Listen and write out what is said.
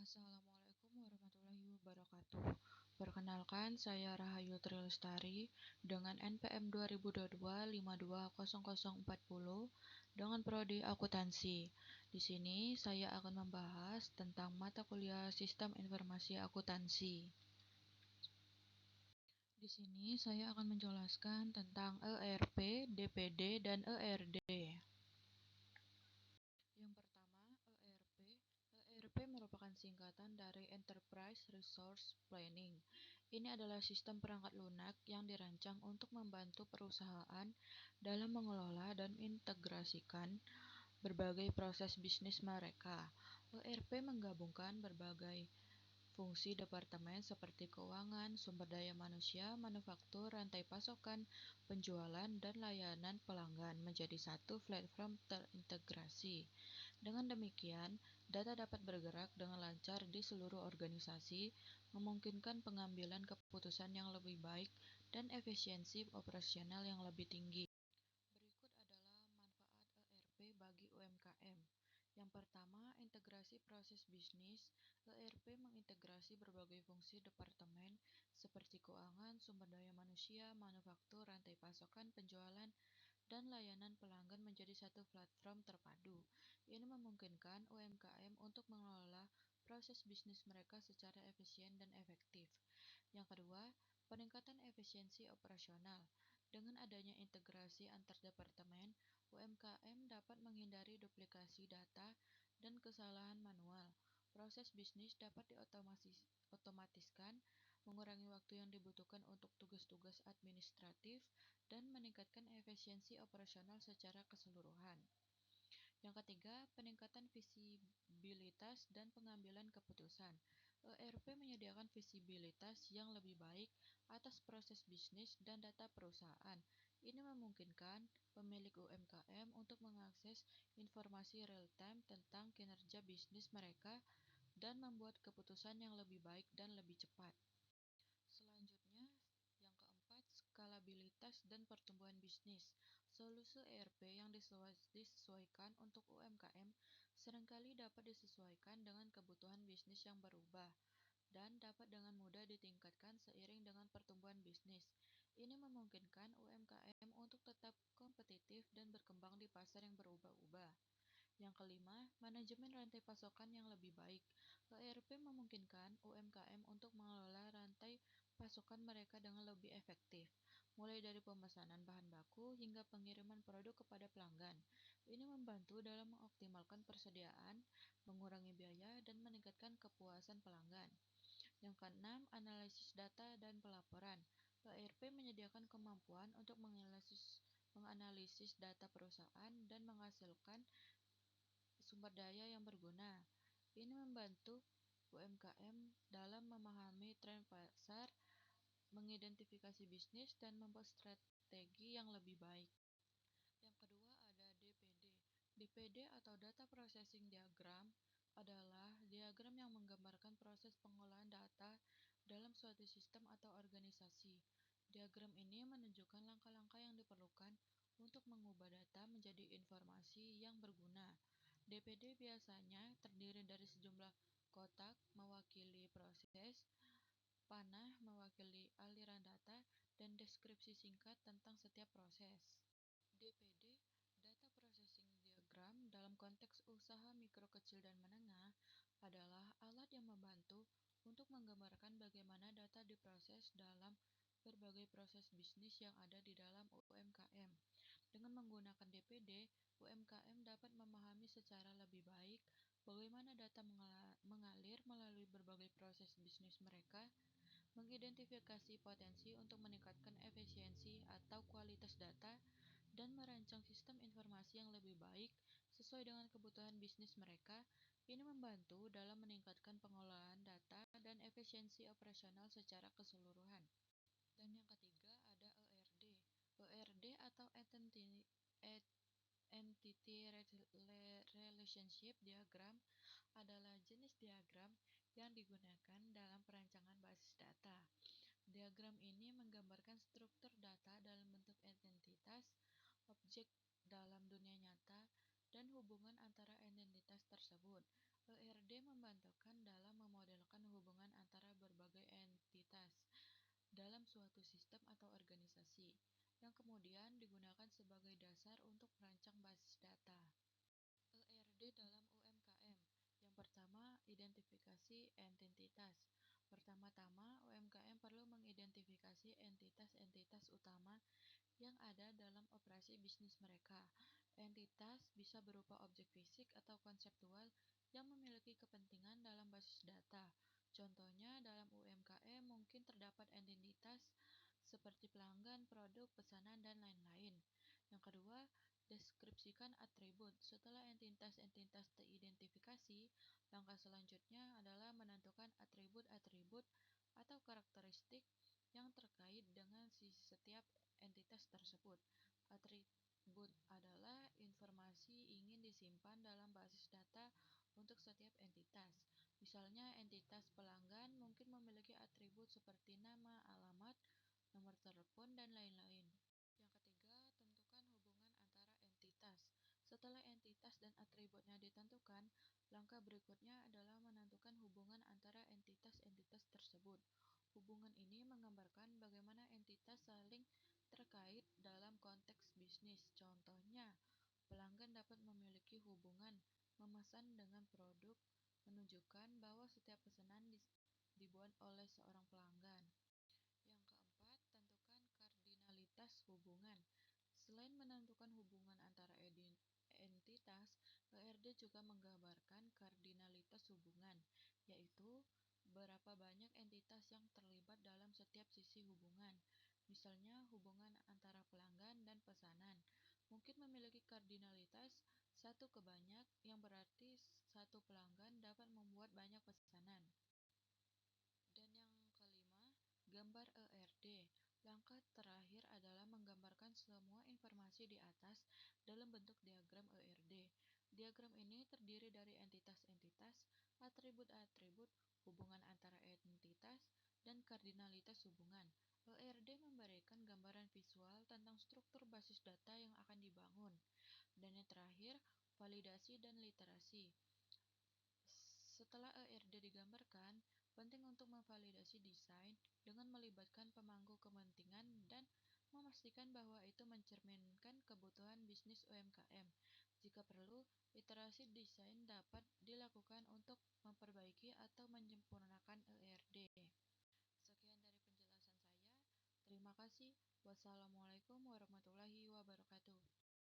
Assalamualaikum warahmatullahi wabarakatuh. Perkenalkan, saya Rahayu Trilestari dengan NPM 2022-520040 dengan prodi akuntansi. Di sini saya akan membahas tentang mata kuliah Sistem Informasi Akuntansi. Di sini saya akan menjelaskan tentang ERP, DPD, dan ERD. Yang pertama, ERP. ERP merupakan singkatan dari Enterprise Resource Planning. Ini adalah sistem perangkat lunak yang dirancang untuk membantu perusahaan dalam mengelola dan integrasikan berbagai proses bisnis mereka. ERP menggabungkan berbagai fungsi departemen seperti keuangan, sumber daya manusia, manufaktur, rantai pasokan, penjualan, dan layanan pelanggan menjadi satu platform terintegrasi. Dengan demikian, data dapat bergerak dengan lancar di seluruh organisasi, memungkinkan pengambilan keputusan yang lebih baik dan efisiensi operasional yang lebih tinggi. Berikut adalah manfaat ERP bagi UMKM. Yang pertama, integrasi proses bisnis. ERP mengintegrasi berbagai fungsi departemen seperti keuangan, sumber daya manusia, manufaktur, rantai pasokan, penjualan, dan layanan pelanggan menjadi satu platform terpadu. Ini memungkinkan UMKM untuk mengelola proses bisnis mereka secara efisien dan efektif. Yang kedua, peningkatan efisiensi operasional. Dengan adanya integrasi antar departemen, UMKM dapat menghindari duplikasi data dan kesalahan manual. Proses bisnis dapat diotomatiskan, mengurangi waktu yang dibutuhkan untuk tugas-tugas administratif, dan meningkatkan efisiensi operasional secara keseluruhan. Yang ketiga, peningkatan visibilitas dan pengambilan keputusan. ERP menyediakan visibilitas yang lebih baik atas proses bisnis dan data perusahaan. Ini memungkinkan pemilik UMKM untuk mengakses informasi real-time tentang kinerja bisnis mereka dan membuat keputusan yang lebih baik dan lebih cepat. Selanjutnya, yang keempat, skalabilitas dan pertumbuhan bisnis. Solusi ERP yang disesuaikan untuk UMKM seringkali dapat disesuaikan dengan kebutuhan bisnis yang berubah dan dapat dengan mudah ditingkatkan seiring dengan pertumbuhan bisnis. Ini memungkinkan UMKM untuk tetap kompetitif dan berkembang di pasar yang berubah-ubah. Yang kelima, manajemen rantai pasokan yang lebih baik. ERP memungkinkan UMKM untuk mengelola rantai pasokan mereka dengan lebih efektif, mulai dari pemesanan bahan baku hingga pengiriman produk kepada pelanggan. Ini membantu dalam mengoptimalkan persediaan, mengurangi biaya, dan meningkatkan kepuasan pelanggan. Yang keenam, analisis data dan pelaporan. ERP menyediakan kemampuan untuk menganalisis data perusahaan dan menghasilkan sumber daya yang berguna. Ini membantu UMKM dalam memahami tren pasar, mengidentifikasi bisnis, dan membuat strategi yang lebih baik. Yang kedua ada DPD. DPD atau Data Processing Diagram adalah diagram yang menggambarkan proses pengolahan data dalam suatu sistem atau organisasi. Diagram ini menunjukkan langkah-langkah yang diperlukan untuk mengubah data menjadi informasi yang berguna. DPD biasanya terdiri dari sejumlah kotak mewakili proses, panah mewakili aliran data, dan deskripsi singkat tentang setiap proses. DPD Data Processing Diagram dalam konteks usaha mikro, kecil, dan menengah adalah alat yang membantu untuk menggambarkan bagaimana data diproses dalam berbagai proses bisnis yang ada di dalam UMKM. Dengan menggunakan DPD, UMKM dapat memahami secara lebih baik bagaimana data mengalir melalui berbagai proses bisnis mereka, mengidentifikasi potensi untuk meningkatkan efisiensi atau kualitas data, dan merancang sistem informasi yang lebih baik sesuai dengan kebutuhan bisnis mereka. Ini membantu dalam meningkatkan pengelolaan data dan efisiensi operasional secara keseluruhan. Dan yang ketiga ada ERD. ERD atau Entity Relationship Diagram adalah jenis diagram yang digunakan dalam perancangan basis data. Diagram ini menggambarkan struktur data dalam bentuk entitas, objek dalam dunia nyata, dan hubungan antara entitas tersebut. ERD membantukan dalam sistem atau organisasi, yang kemudian digunakan sebagai dasar untuk merancang basis data. ERD dalam UMKM. Yang pertama, identifikasi entitas. Pertama-tama, UMKM perlu mengidentifikasi entitas-entitas utama yang ada dalam operasi bisnis mereka. Entitas bisa berupa objek fisik atau konseptual yang memiliki kepentingan dalam basis data. Contohnya, dalam UMKM mungkin terdapat entitas seperti pelanggan, produk, pesanan, dan lain-lain. Yang kedua, deskripsikan atribut. Setelah entitas-entitas teridentifikasi, langkah selanjutnya adalah menentukan atribut-atribut atau karakteristik yang terkait dengan setiap entitas tersebut. Atribut adalah informasi ingin disimpan dalam basis data untuk setiap entitas. Misalnya, entitas pelanggan mungkin memiliki atribut seperti nama, alamat, nomor telepon, dan lain-lain. Yang ketiga, tentukan hubungan antara entitas. Setelah entitas dan atributnya ditentukan, langkah berikutnya adalah menentukan hubungan antara entitas-entitas tersebut. Hubungan ini menggambarkan bagaimana entitas saling terkait dalam konteks bisnis. Contohnya, pelanggan dapat memiliki hubungan memesan dengan produk, menunjukkan bahwa setiap pesanan dibuat oleh seorang pelanggan. Yang keempat, tentukan kardinalitas hubungan. Selain menentukan hubungan antara entitas, ERD juga menggambarkan kardinalitas hubungan, yaitu berapa banyak entitas yang terlibat dalam setiap sisi hubungan. Misalnya, hubungan antara pelanggan dan pesanan mungkin memiliki kardinalitas satu ke banyak, yang berarti satu pelanggan dapat membuat banyak pesanan. Dan yang kelima, gambar ERD. Langkah terakhir adalah menggambarkan semua informasi di atas dalam bentuk diagram ERD. Diagram ini terdiri dari entitas-entitas, atribut-atribut, hubungan antara entitas, dan kardinalitas hubungan. ERD memberikan gambaran visual tentang struktur basis data yang akan dibangun. Dan yang terakhir, validasi dan literasi. Setelah ERD digambarkan, penting untuk memvalidasi desain dengan melibatkan pemangku kepentingan dan memastikan bahwa itu mencerminkan kebutuhan bisnis UMKM. Jika perlu, iterasi desain dapat dilakukan untuk memperbaiki atau menyempurnakan ERD. Sekian dari penjelasan saya. Terima kasih. Wassalamualaikum warahmatullahi wabarakatuh.